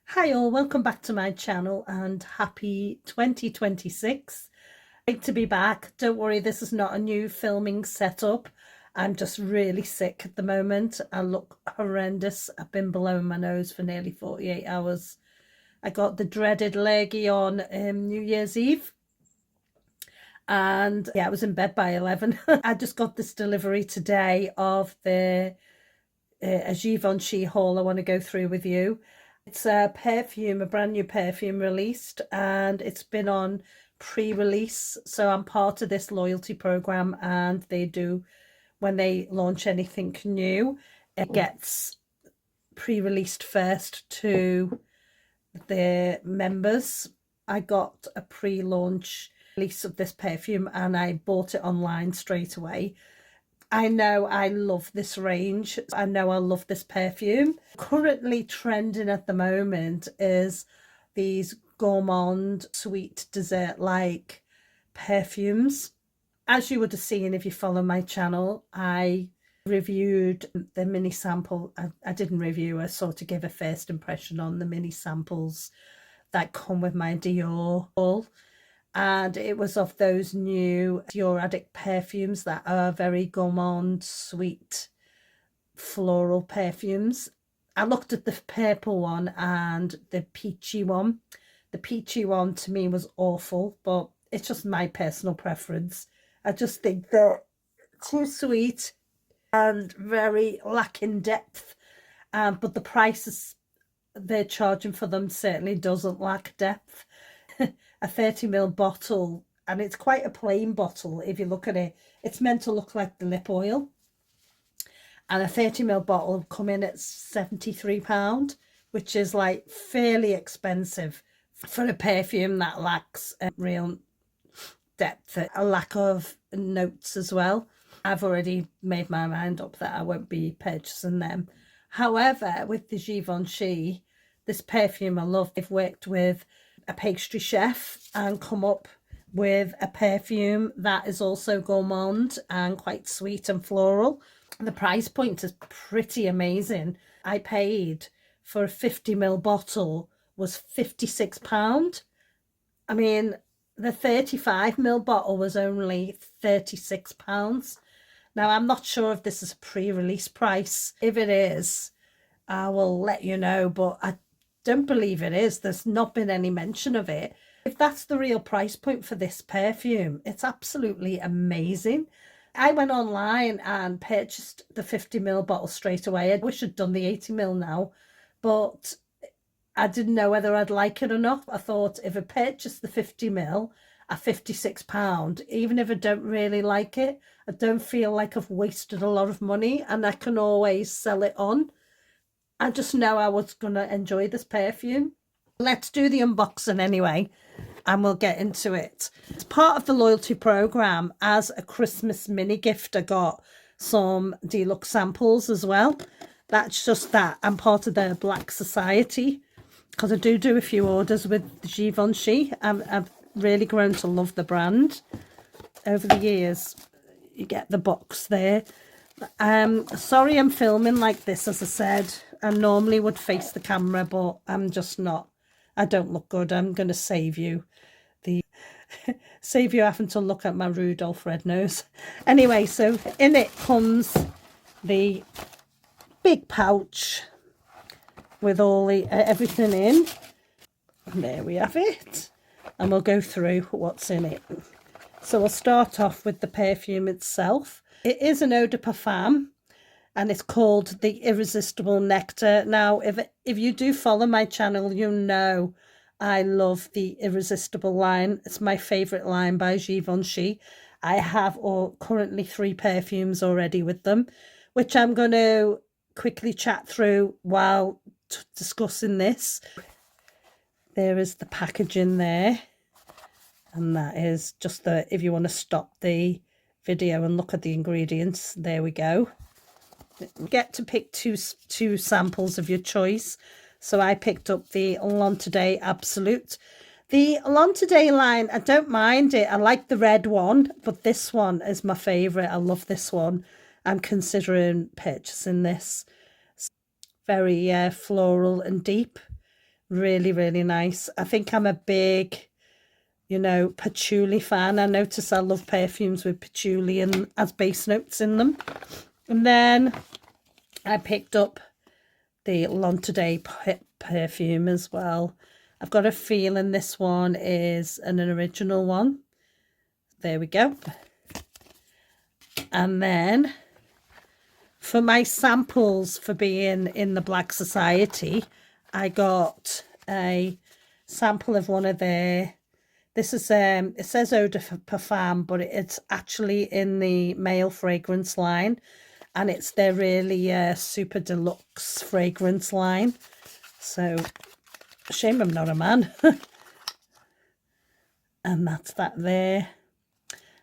Hi all, welcome back to my channel and happy 2026. Great to be back. Don't worry, this is not a new filming setup. I'm just really sick at the moment. I look horrendous. I've been blowing my nose for nearly 48 hours. I got the dreaded lurgy on New Year's Eve. And yeah, I was in bed by 11. I just got this delivery today of a Givenchy haul I want to go through with you. It's a perfume, a brand new perfume released, and it's been on pre-release. So I'm part of this loyalty program, and they do, when they launch anything new, it gets pre-released first to the members. I got a pre-launch release of this perfume and I bought it online straight away. I know I love this range. I know I love this perfume. Currently trending at the moment is these gourmand sweet dessert like perfumes. As you would have seen if you follow my channel, I reviewed the mini sample. I didn't review, I sort of give a first impression on the mini samples that come with my Dior haul. And it was of those new Dior Addict perfumes that are very gourmand, sweet, floral perfumes. I looked at the purple one and the peachy one. The peachy one to me was awful, but it's just my personal preference. I just think they're too sweet and very lacking depth. But the prices they're charging for them certainly doesn't lack depth. A 30ml bottle, and it's quite a plain bottle if you look at it. It's meant to look like the lip oil, and a 30ml bottle will come in at £73, which is like fairly expensive for a perfume that lacks a real depth, a lack of notes as well. I've already made my mind up that I won't be purchasing them. However, with the Givenchy, this perfume I love. They've worked with a pastry chef and come up with a perfume that is also gourmand and quite sweet and floral. The price point is pretty amazing. I paid for a 50ml bottle was £56. I mean, the 35ml bottle was only £36. Now, I'm not sure if this is a pre-release price. If it is, I will let you know, but I don't believe it is. There's not been any mention of it. If that's the real price point for this perfume, it's absolutely amazing. I went online and purchased the 50ml bottle straight away. I wish I'd done the 80ml now, but I didn't know whether I'd like it or not. I thought if I purchased the 50ml at £56, even if I don't really like it, I don't feel like I've wasted a lot of money and I can always sell it on. I just know I was going to enjoy this perfume. Let's do the unboxing anyway, and we'll get into it. It's part of the loyalty program. As a Christmas mini gift, I got some deluxe samples as well. That's just that. I'm part of the Black Society because I do a few orders with the Givenchy. I've really grown to love the brand over the years. You get the box there. Sorry I'm filming like this. As I said, I normally would face the camera, but I'm just not. I don't look good. I'm going to save you save you having to look at my Rudolph red nose. Anyway, so in it comes the big pouch with all the everything in. And there we have it, and we'll go through what's in it. So we'll start off with the perfume itself. It is an eau de parfum, and it's called the Irresistible Nectar. Now, if you do follow my channel, you know I love the Irresistible line. It's my favourite line by Givenchy. I have currently 3 perfumes already with them, which I'm going to quickly chat through while discussing this. There is the packaging there, and that is just if you want to stop the video and look at the ingredients, there we go. You get to pick two samples of your choice. So I picked up the Today Absolute. The Today line, I don't mind it. I like the red one, but this one is my favourite. I love this one. I'm considering purchasing this. Very floral and deep. Really, really nice. I think I'm a big, you know, patchouli fan. I notice I love perfumes with patchouli and as base notes in them. And then I picked up the Today perfume as well. I've got a feeling this one is an original one. There we go. And then for my samples for being in the Black Society, I got a sample of one of their, this is it says eau de parfum, but it's actually in the male fragrance line, and it's their really super deluxe fragrance line. So shame I'm not a man. And that's that there.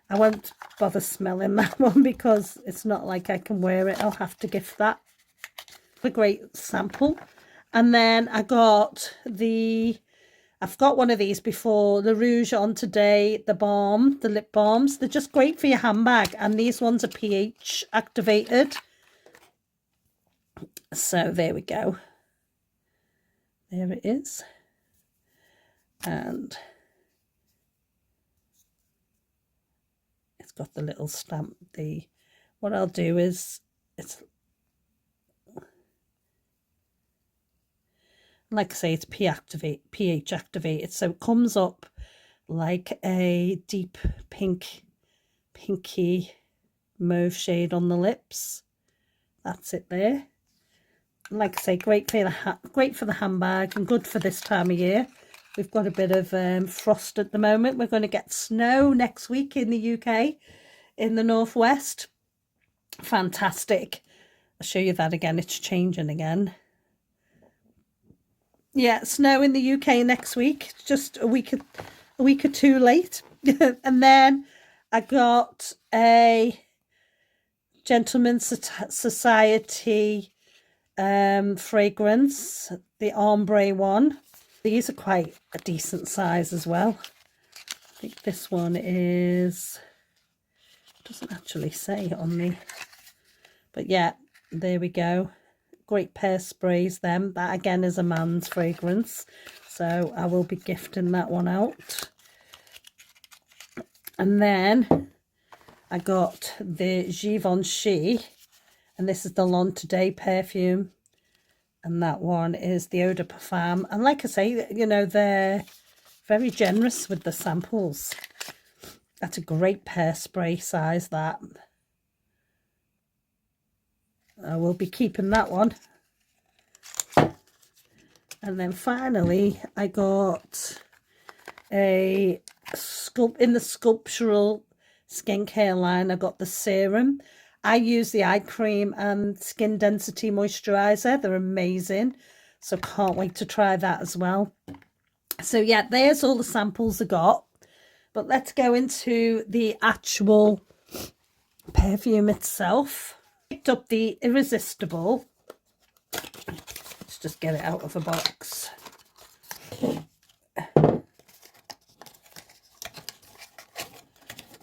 I won't bother smelling that one because it's not like I can wear it. I'll have to gift that. A great sample. And then I got I've got one of these before, the Rouge on Today, the balm, the lip balms. They're just great for your handbag, and these ones are pH activated. So there we go. There it is. And it's got the little stamp. What I'll do is, it's like I say, it's pH activated, so it comes up like a deep pinky mauve shade on the lips. That's it there. Like I say, great for the handbag, and good for this time of year. We've got a bit of frost at the moment. We're going to get snow next week in the UK, in the northwest. Fantastic. I'll show you that again. It's changing again. Yeah, snow in the UK next week. Just a week or two late. And then I got a Gentleman's Society fragrance, the ombre one. These are quite a decent size as well. I think this one is, doesn't actually say on the, but yeah, there we go. Great pair sprays them. That again is a man's fragrance, so I will be gifting that one out. And then I got the Givenchy, and this is the Today perfume, and that one is the eau de parfum. And like I say, you know, they're very generous with the samples. That's a great pear spray size, that. I will be keeping that one. And then finally, I got in the sculptural skincare line, I got the serum. I use the eye cream and skin density moisturizer. They're amazing. So can't wait to try that as well. So yeah, there's all the samples I got. But let's go into the actual perfume itself. Picked up the Irresistible. Let's just get it out of the box.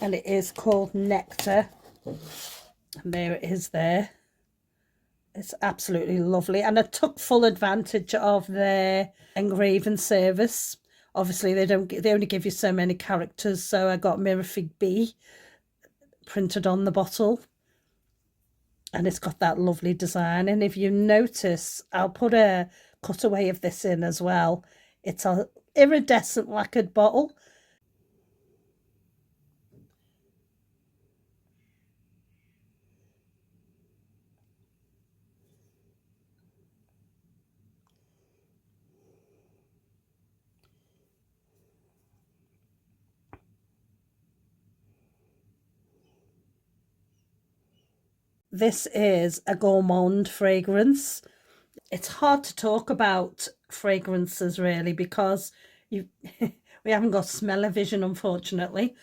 And it is called Nectar. And there it is there. It's absolutely lovely. And I took full advantage of their engraving service. Obviously, they only give you so many characters, so I got Mirafig B printed on the bottle. And it's got that lovely design. And if you notice, I'll put a cutaway of this in as well. It's an iridescent lacquered bottle. This is a gourmand fragrance. It's hard to talk about fragrances really because we haven't got smell-o-vision, unfortunately.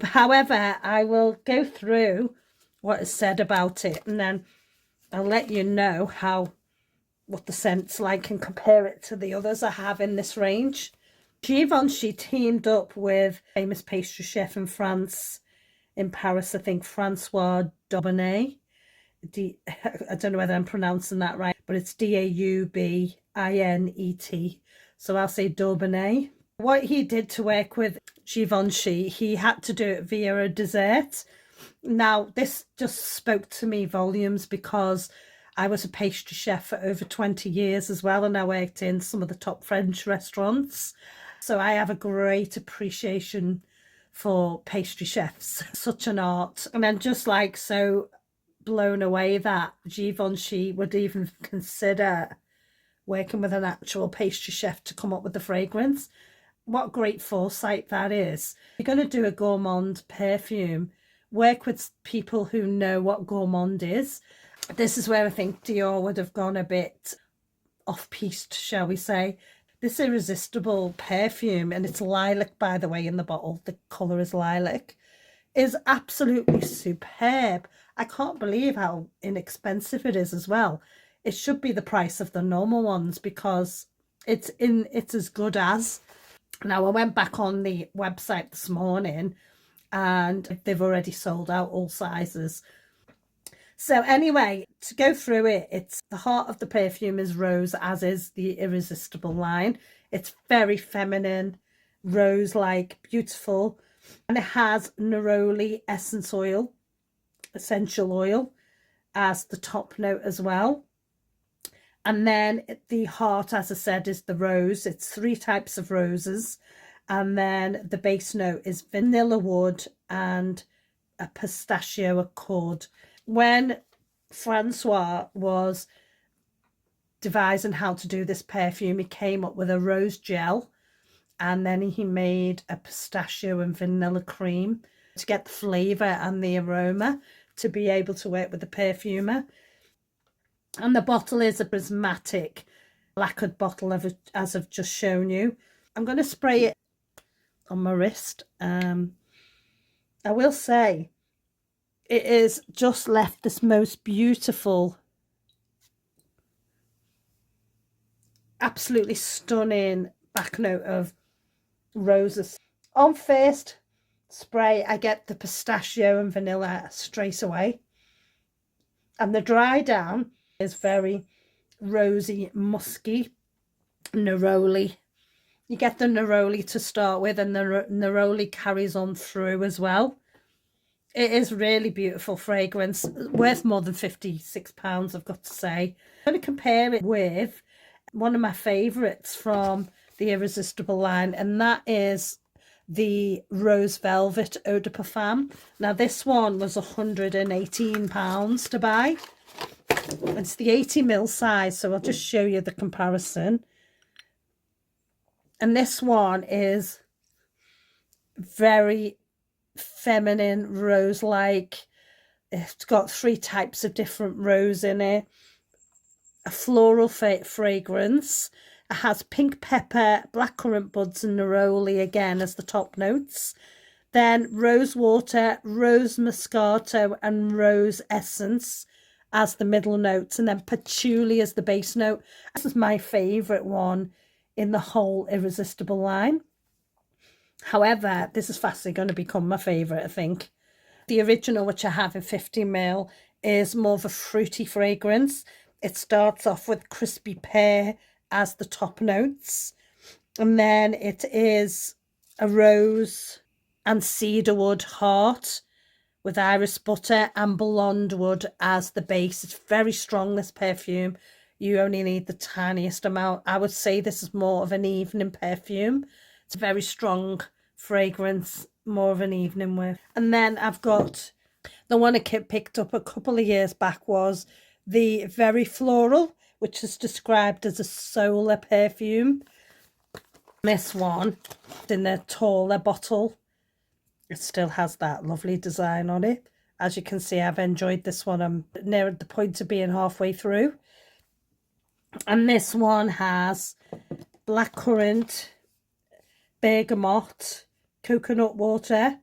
However, I will go through what is said about it, and then I'll let you know what the scent's like and compare it to the others I have in this range. Givenchy teamed up with famous pastry chef in France, in Paris, I think, Francois Daubinet. I don't know whether I'm pronouncing that right, but it's Daubinet. so I'll say Daubonnet. What he did to work with Givenchy, he had to do it via a dessert. Now, this just spoke to me volumes because I was a pastry chef for over 20 years as well, and I worked in some of the top French restaurants. So I have a great appreciation for pastry chefs, such an art. And I'm just like so blown away that Givenchy would even consider working with an actual pastry chef to come up with the fragrance. What great foresight that is. You're going to do a gourmand perfume, work with people who know what gourmand is. This is where I think Dior would have gone a bit off-piste, shall we say. This irresistible perfume, and it's lilac, by the way, in the bottle. The colour is lilac, is absolutely superb. I can't believe how inexpensive it is as well. It should be the price of the normal ones because it's as good as. Now, I went back on the website this morning and they've already sold out all sizes. So anyway, to go through it, it's the heart of the perfume is rose, as is the Irresistible line. It's very feminine, rose-like, beautiful. And it has neroli essential oil as the top note as well. And then the heart, as I said, is the rose. It's 3 types of roses. And then the base note is vanilla wood and a pistachio accord. When Francois was devising how to do this perfume, he came up with a rose gel. And then he made a pistachio and vanilla cream to get the flavour and the aroma to be able to work with the perfumer. And the bottle is a prismatic lacquered bottle, as I've just shown you. I'm going to spray it on my wrist. I will say it is just left this most beautiful, absolutely stunning back note of roses. On first spray, I get the pistachio and vanilla straight away. And the dry down is very rosy, musky, neroli. You get the neroli to start with, and the neroli carries on through as well. It is really beautiful fragrance, worth more than £56, I've got to say. I'm going to compare it with one of my favourites from the Irresistible line, and that is the Rose Velvet Eau de Parfum. Now, this one was £118 to buy. It's the 80ml size, so I'll just show you the comparison. And this one is very feminine, rose-like. It's got 3 types of different rose in it. A floral fragrance. It has pink pepper, blackcurrant buds and neroli again as the top notes. Then rose water, rose moscato and rose essence as the middle notes, and then patchouli as the base note. This is my favourite one in the whole Irresistible line. However, this is fastly going to become my favourite, I think. The original, which I have in 50ml, is more of a fruity fragrance. It starts off with crispy pear as the top notes, and then it is a rose and cedarwood heart with iris butter and blonde wood as the base. It's very strong, this perfume. You only need the tiniest amount. I would say this is more of an evening perfume. It's a very strong fragrance, more of an evening wear. And then I've got the one I picked up a couple of years back was the Very Floral, which is described as a solar perfume. This one in the taller bottle. It still has that lovely design on it. As you can see, I've enjoyed this one. I'm near at the point of being halfway through. And this one has blackcurrant, bergamot, coconut water,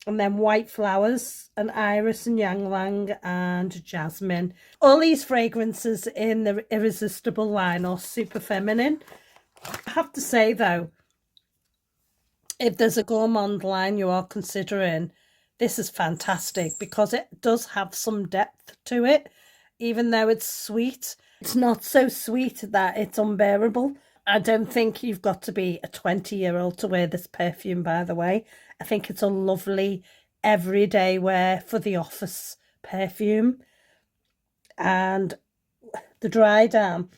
and then white flowers, and iris and ylang ylang and jasmine. All these fragrances in the Irresistible line are super feminine. I have to say though, if there's a gourmand line you are considering, this is fantastic because it does have some depth to it. Even though it's sweet, it's not so sweet that it's unbearable. I don't think you've got to be a 20-year-old to wear this perfume, by the way. I think it's a lovely everyday wear for the office perfume. And the dry down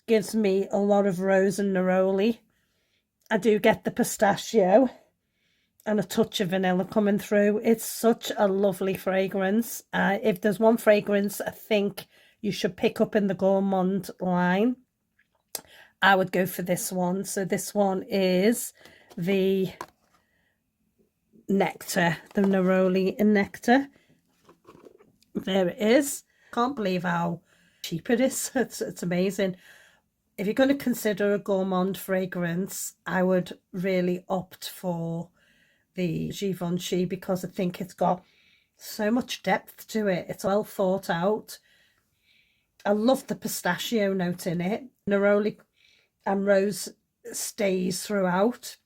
gives me a lot of rose and neroli. I do get the pistachio and a touch of vanilla coming through. It's such a lovely fragrance. If there's one fragrance I think you should pick up in the gourmand line, I would go for this one. So this one is the nectar, the neroli and nectar. There it is. Can't believe how cheap it is. It's amazing. If you're going to consider a gourmand fragrance, I would really opt for the Givenchy, because I think it's got so much depth to it. It's well thought out. I love the pistachio note in it. Neroli and rose stays throughout.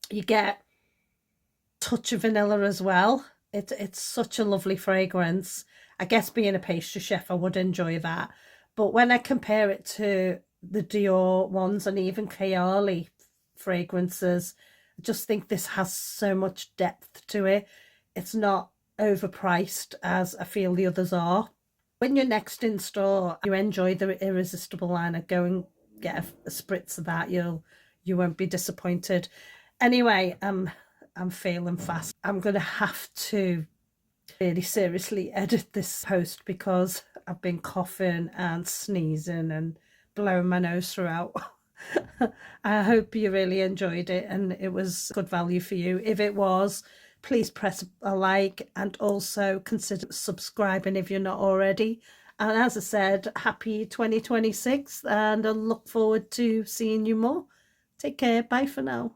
You get a touch of vanilla as well. It's such a lovely fragrance. I guess being a pastry chef, I would enjoy that. But when I compare it to the Dior ones and even Kayali fragrances, I just think this has so much depth to it. It's not overpriced as I feel the others are. When you're next in store, you enjoy the Irresistible line, go and get a spritz of that. You won't be disappointed. Anyway, I'm failing fast. I'm going to have to really seriously edit this post because I've been coughing and sneezing and blowing my nose throughout. I hope you really enjoyed it and it was good value for you. If it was, please press a like and also consider subscribing if you're not already. And as I said, happy 2026 and I look forward to seeing you more. Take care. Bye for now.